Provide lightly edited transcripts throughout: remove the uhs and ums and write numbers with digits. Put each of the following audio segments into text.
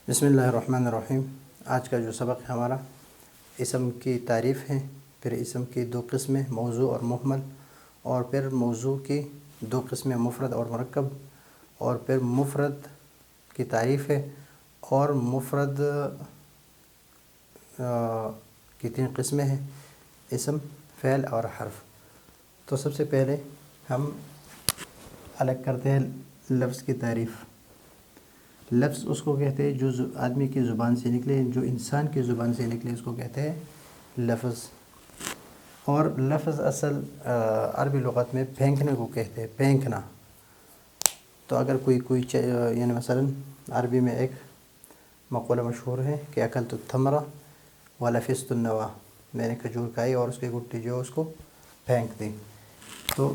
بسم اللہ الرحمن الرحیم۔ آج کا جو سبق ہے ہمارا اسم کی تعریف ہے، پھر اسم کی دو قسمیں موضوع اور محمل، اور پھر موضوع کی دو قسمیں مفرد اور مرکب، اور پھر مفرد کی تعریف ہے اور مفرد کی تین قسمیں ہیں، اسم، فعل اور حرف۔ تو سب سے پہلے ہم الگ کرتے ہیں لفظ کی تعریف۔ لفظ اس کو کہتے ہیں جو آدمی کی زبان سے نکلے، جو انسان کی زبان سے نکلے، اس کو کہتے ہیں لفظ۔ اور لفظ اصل عربی لغت میں پھینکنے کو کہتے ہیں، پھینکنا۔ تو اگر کوئی یعنی مثلا عربی میں ایک مقولہ مشہور ہے کہ اکلت التمرہ ولفظت النوى، میں نے کھجور کھائی اور اس کی گٹی جو اس کو پھینک دی۔ تو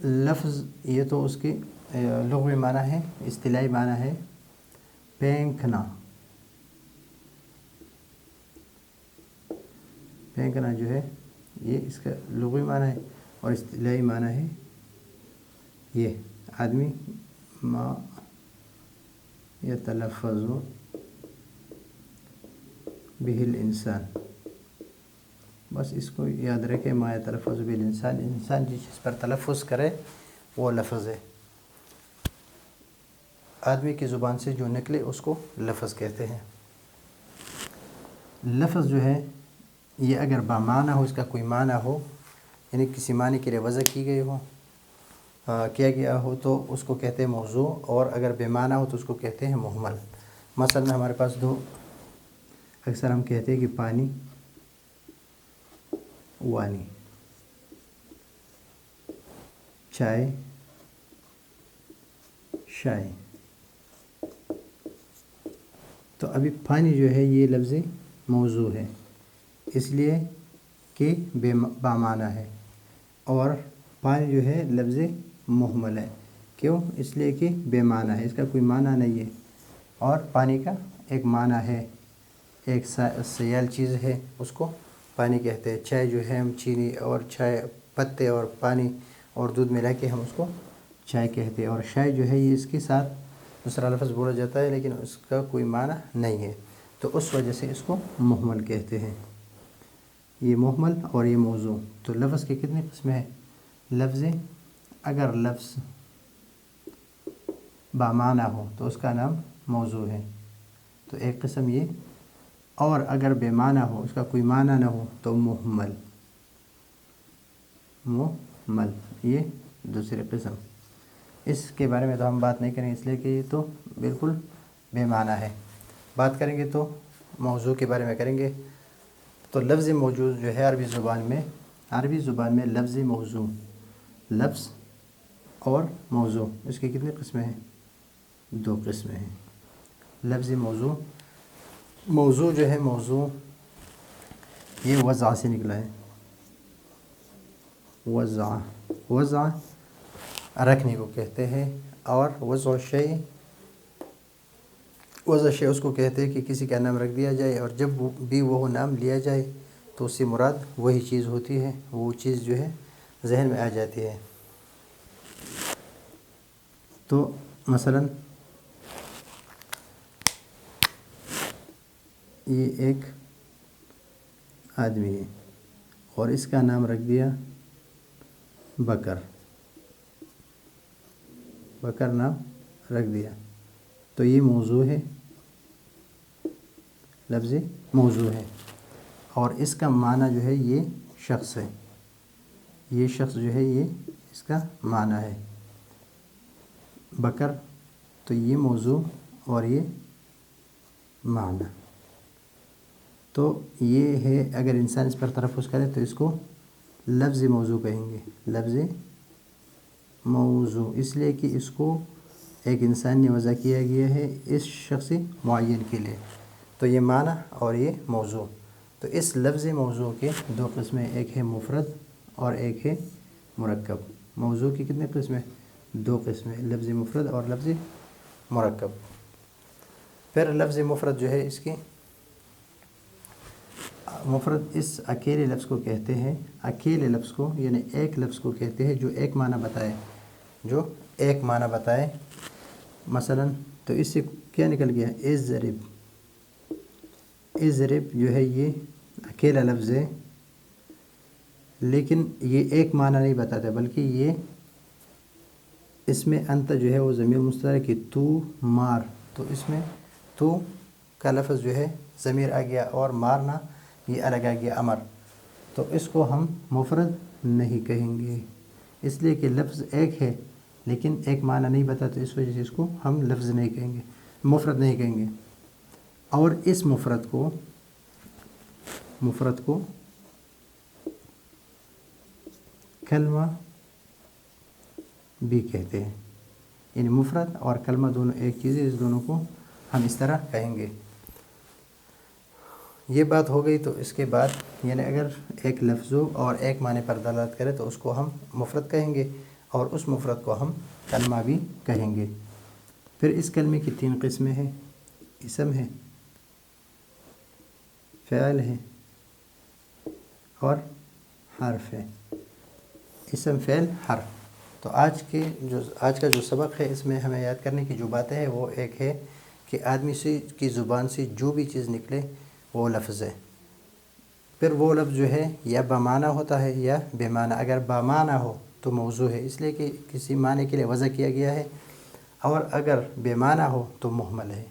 لفظ یہ تو اس کی لغوی معنی ہے، اصطلاحی معنی ہے پھینکنا۔ پھینکنا جو ہے یہ اس کا لغوی معنی ہے، اور اصطلاحی معنی ہے یہ آدمی ما یتلفظ به الانسان۔ بس اس کو یاد رکھیں، ما یتلفظ به الانسان، انسان جس چیز پر تلفظ کرے وہ لفظ ہے۔ آدمی کی زبان سے جو نکلے اس کو لفظ کہتے ہیں۔ لفظ جو ہے یہ اگر بامعنی ہو، اس کا کوئی معنی ہو، یعنی کسی معنی کے لیے وضع کی گئی ہو، کیا گیا ہو، تو اس کو کہتے ہیں موضوع، اور اگر بے معنی ہو تو اس کو کہتے ہیں محمل۔ مثلا ہمارے پاس دو، اکثر ہم کہتے ہیں کہ پانی، وانی، چائے، شائے۔ تو ابھی پانی جو ہے یہ لفظ موضوع ہے، اس لیے کہ بامعنی ہے، اور پانی جو ہے لفظ محمل ہے۔ کیوں؟ اس لیے کہ بے معنی ہے، اس کا کوئی معنی نہیں ہے۔ اور پانی کا ایک معنی ہے، ایک سیال چیز ہے، اس کو پانی کہتے ہیں۔ چائے جو ہے ہم چینی اور چائے پتے اور پانی اور دودھ ملا کے ہم اس کو چائے کہتے ہیں۔ اور شائے جو ہے یہ اس کے ساتھ دوسرا لفظ بولا جاتا ہے، لیکن اس کا کوئی معنی نہیں ہے، تو اس وجہ سے اس کو محمل کہتے ہیں۔ یہ محمل اور یہ موضوع۔ تو لفظ کی کتنی قسمیں ہیں؟ لفظ اگر لفظ بامعنی ہو تو اس کا نام موضوع ہے، تو ایک قسم یہ، اور اگر بے معنی ہو، اس کا کوئی معنی نہ ہو، تو محمل، محمل یہ دوسری قسم۔ اس کے بارے میں تو ہم بات نہیں کریں گے، اس لیے کہ یہ تو بالکل بے معنی ہے۔ بات کریں گے تو موضوع کے بارے میں کریں گے۔ تو لفظ موضوع جو ہے عربی زبان میں لفظ موضوع، لفظ اور موضوع، اس کی کتنی قسمیں ہیں؟ دو قسمیں ہیں۔ لفظ موضوع، موضوع جو ہے موضوع یہ وضع سے نکلا ہے، وضع رکھنے کو کہتے ہیں، اور وضع شیء اس کو کہتے ہیں کہ کسی کا نام رکھ دیا جائے، اور جب بھی وہ نام لیا جائے تو اس سے مراد وہی چیز ہوتی ہے، وہ چیز جو ہے ذہن میں آ جاتی ہے۔ تو مثلا یہ ایک آدمی ہے اور اس کا نام رکھ دیا بکر، بکر نام رکھ دیا، تو یہ موضوع ہے، لفظ موضوع ہے، اور اس کا معنی جو ہے یہ شخص ہے، یہ شخص جو ہے یہ اس کا معنی ہے بکر، تو یہ موضوع اور یہ معنی۔ تو یہ ہے، اگر انسان اس پر تلفظ کرے تو اس کو لفظ موضوع کہیں گے، لفظ موضوع، اس لیے کہ اس کو ایک انسان نے وضع کیا گیا ہے اس شخص معین کے لیے، تو یہ معنی اور یہ موضوع۔ تو اس لفظ موضوع کے دو قسمیں، ایک ہے مفرد اور ایک ہے مرکب۔ موضوع کی کتنے قسمیں؟ دو قسمیں، لفظ مفرد اور لفظ مرکب۔ پھر لفظ مفرد جو ہے، اس کی مفرد اس اکیلے لفظ کو کہتے ہیں، اکیلے لفظ کو یعنی ایک لفظ کو کہتے ہیں جو ایک معنی بتائے، مثلا تو اس سے کیا نکل گیا؟ اضرب، اضرب جو ہے یہ اکیلا لفظ ہے، لیکن یہ ایک معنی نہیں بتاتا، بلکہ یہ اس میں انت جو ہے وہ ضمیر مستتر کی تو مار، تو اس میں تو کا لفظ جو ہے ضمیر آ گیا اور مارنا یہ الگ آ گیا امر، تو اس کو ہم مفرد نہیں کہیں گے، اس لیے کہ لفظ ایک ہے لیکن ایک معنی نہیں بتاتا، اس وجہ سے اس کو ہم لفظ نہیں کہیں گے، مفرد نہیں کہیں گے۔ اور اس مفرد کو کلمہ بھی کہتے ہیں، یعنی مفرد اور کلمہ دونوں ایک چیز ہے، اس دونوں کو ہم اس طرح کہیں گے۔ یہ بات ہو گئی، تو اس کے بعد یعنی اگر ایک لفظ اور ایک معنی پر دلالت کرے تو اس کو ہم مفرد کہیں گے، اور اس مفرد کو ہم کلمہ بھی کہیں گے۔ پھر اس کلمے کی 3 قسمیں ہیں، اسم ہے، فعل ہے اور حرف ہے۔ اسم، فعل، حرف۔ تو آج کا جو سبق ہے اس میں ہمیں یاد کرنے کی جو باتیں ہیں وہ ایک ہے کہ آدمی کی زبان سے جو بھی چیز نکلے وہ لفظ ہے، پھر وہ لفظ جو ہے یا بمعنی ہوتا ہے یا بے معنی، اگر بمعنی ہو تو موضوع ہے، اس لیے کہ کسی معنی کے لیے وضع کیا گیا ہے، اور اگر بے معنی ہو تو مہمل ہے۔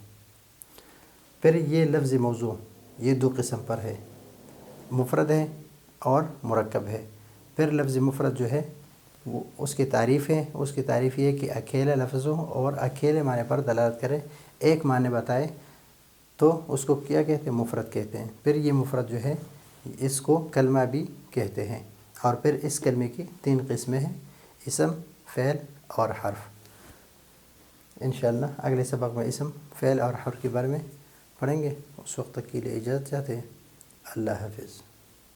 پھر یہ لفظ موضوع یہ 2 قسم پر ہے، مفرد ہے اور مرکب ہے۔ پھر لفظ مفرد جو ہے وہ اس کی تعریف ہے، اس کی تعریف یہ ہے کہ اکیلے لفظوں اور اکیلے معنی پر دلالت کرے، ایک معنی بتائے تو اس کو کیا کہتے ہیں؟ مفرد کہتے ہیں۔ پھر یہ مفرد جو ہے اس کو کلمہ بھی کہتے ہیں، اور پھر اس کلمے کی 3 قسمیں ہیں، اسم، فعل اور حرف۔ انشاءاللہ اگلے سبق میں اسم، فعل اور حرف کے بارے میں پڑھیں گے، اس وقت تک کے لیے اجازت چاہتے ہیں۔ اللہ حافظ۔